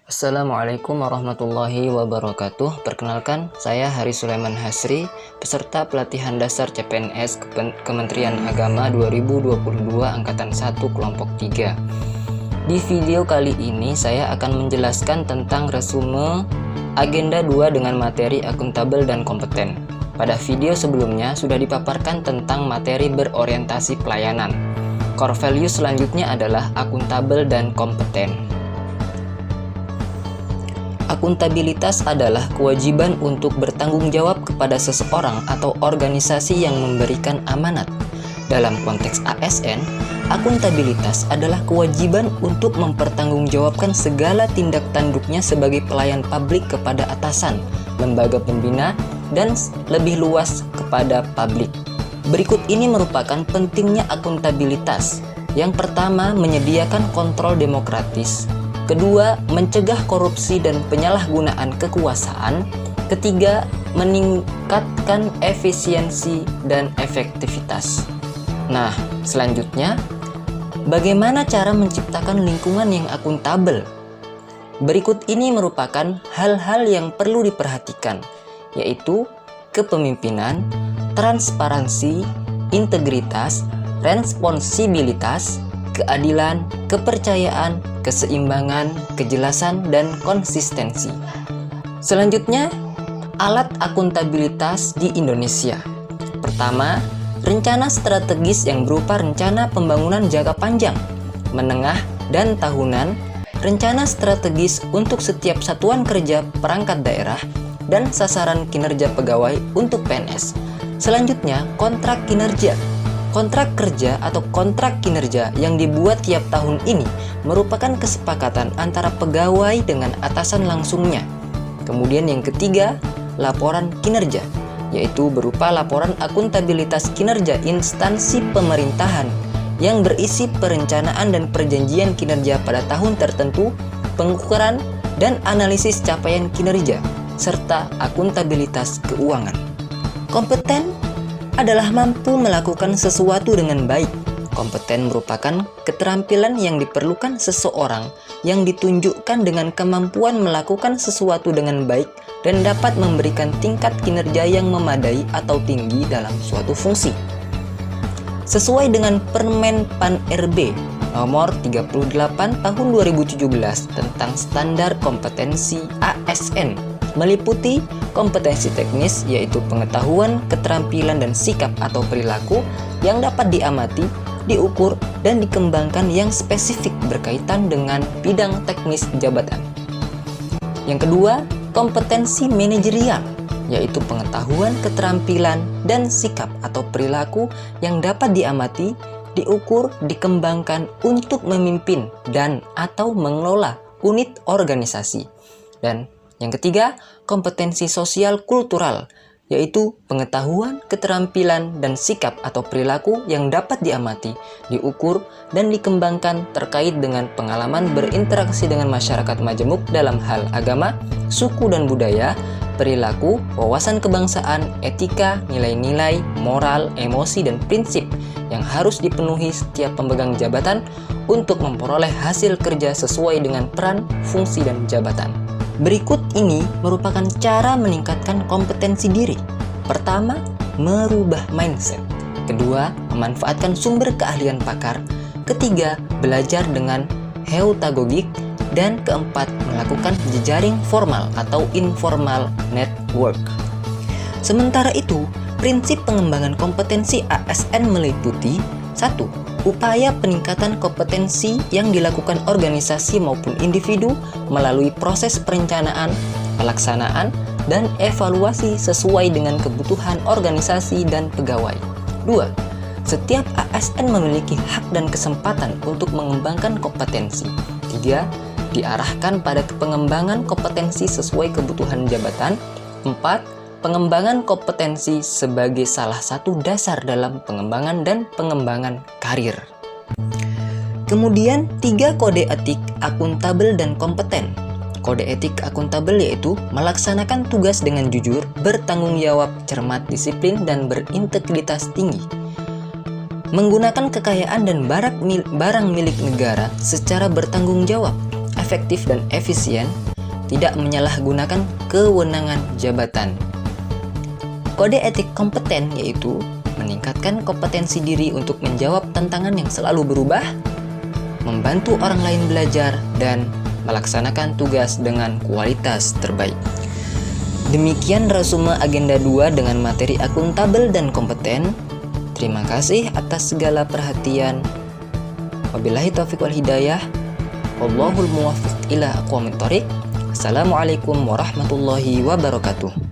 Assalamualaikum warahmatullahi wabarakatuh. Perkenalkan, saya Hari Sulaiman Hasri, peserta pelatihan dasar CPNS Kementerian Agama 2022 Angkatan 1 Kelompok 3. Di video kali ini saya akan menjelaskan tentang resume agenda 2 dengan materi akuntabel dan kompeten. Pada video sebelumnya sudah dipaparkan tentang materi berorientasi pelayanan. Core value selanjutnya adalah akuntabel dan kompeten. Akuntabilitas adalah kewajiban untuk bertanggung jawab kepada seseorang atau organisasi yang memberikan amanat. Dalam konteks ASN, akuntabilitas adalah kewajiban untuk mempertanggungjawabkan segala tindak tanduknya sebagai pelayan publik kepada atasan, lembaga pembina, dan lebih luas kepada publik. Berikut ini merupakan pentingnya akuntabilitas. Yang pertama, menyediakan kontrol demokratis. Kedua, mencegah korupsi dan penyalahgunaan kekuasaan. Ketiga, meningkatkan efisiensi dan efektivitas. Nah, selanjutnya, bagaimana cara menciptakan lingkungan yang akuntabel? Berikut ini merupakan hal-hal yang perlu diperhatikan, yaitu kepemimpinan, transparansi, integritas, responsibilitas, keadilan, kepercayaan, keseimbangan, kejelasan, dan konsistensi. Selanjutnya, alat akuntabilitas di Indonesia. Pertama, rencana strategis yang berupa rencana pembangunan jangka panjang, menengah, dan tahunan, rencana strategis untuk setiap satuan kerja perangkat daerah, dan sasaran kinerja pegawai untuk PNS. Selanjutnya, kontrak kinerja. Kontrak kerja atau kontrak kinerja yang dibuat tiap tahun ini merupakan kesepakatan antara pegawai dengan atasan langsungnya. Kemudian yang ketiga, laporan kinerja, yaitu berupa laporan akuntabilitas kinerja instansi pemerintahan yang berisi perencanaan dan perjanjian kinerja pada tahun tertentu, pengukuran dan analisis capaian kinerja, serta akuntabilitas keuangan. Kompeten adalah mampu melakukan sesuatu dengan baik. Kompeten merupakan keterampilan yang diperlukan seseorang yang ditunjukkan dengan kemampuan melakukan sesuatu dengan baik dan dapat memberikan tingkat kinerja yang memadai atau tinggi dalam suatu fungsi. Sesuai dengan Permen Pan RB nomor 38 tahun 2017 tentang standar kompetensi ASN, meliputi kompetensi teknis, yaitu pengetahuan, keterampilan, dan sikap atau perilaku yang dapat diamati, diukur, dan dikembangkan yang spesifik berkaitan dengan bidang teknis jabatan. Yang kedua, kompetensi manajerial, yaitu pengetahuan, keterampilan, dan sikap atau perilaku yang dapat diamati, diukur, dikembangkan untuk memimpin dan atau mengelola unit organisasi. Dan yang ketiga, kompetensi sosial kultural, yaitu pengetahuan, keterampilan, dan sikap atau perilaku yang dapat diamati, diukur, dan dikembangkan terkait dengan pengalaman berinteraksi dengan masyarakat majemuk dalam hal agama, suku dan budaya, perilaku, wawasan kebangsaan, etika, nilai-nilai, moral, emosi, dan prinsip yang harus dipenuhi setiap pemegang jabatan untuk memperoleh hasil kerja sesuai dengan peran, fungsi, dan jabatan. Berikut ini merupakan cara meningkatkan kompetensi diri. Pertama, merubah mindset. Kedua, memanfaatkan sumber keahlian pakar. Ketiga, belajar dengan heutagogik. Dan keempat, melakukan jejaring formal atau informal network. Sementara itu, prinsip pengembangan kompetensi ASN meliputi 1. Upaya peningkatan kompetensi yang dilakukan organisasi maupun individu melalui proses perencanaan, pelaksanaan, dan evaluasi sesuai dengan kebutuhan organisasi dan pegawai. 2. Setiap ASN memiliki hak dan kesempatan untuk mengembangkan kompetensi. 3. Diarahkan pada pengembangan kompetensi sesuai kebutuhan jabatan. 4. Pengembangan kompetensi sebagai salah satu dasar dalam pengembangan dan pengembangan karir. Kemudian 3 kode etik akuntabel dan kompeten. Kode etik akuntabel yaitu melaksanakan tugas dengan jujur, bertanggung jawab, cermat, disiplin, dan berintegritas tinggi. Menggunakan kekayaan dan barang milik negara secara bertanggung jawab, efektif dan efisien, tidak menyalahgunakan kewenangan jabatan. Kode etik kompeten yaitu meningkatkan kompetensi diri untuk menjawab tantangan yang selalu berubah, membantu orang lain belajar, dan melaksanakan tugas dengan kualitas terbaik. Demikian resume agenda 2 dengan materi akuntabel dan kompeten. Terima kasih atas segala perhatian. Wabillahi taufiq wal hidayah. Wallahul muwaffiq ila aqwamit thoriq. Assalamualaikum warahmatullahi wabarakatuh.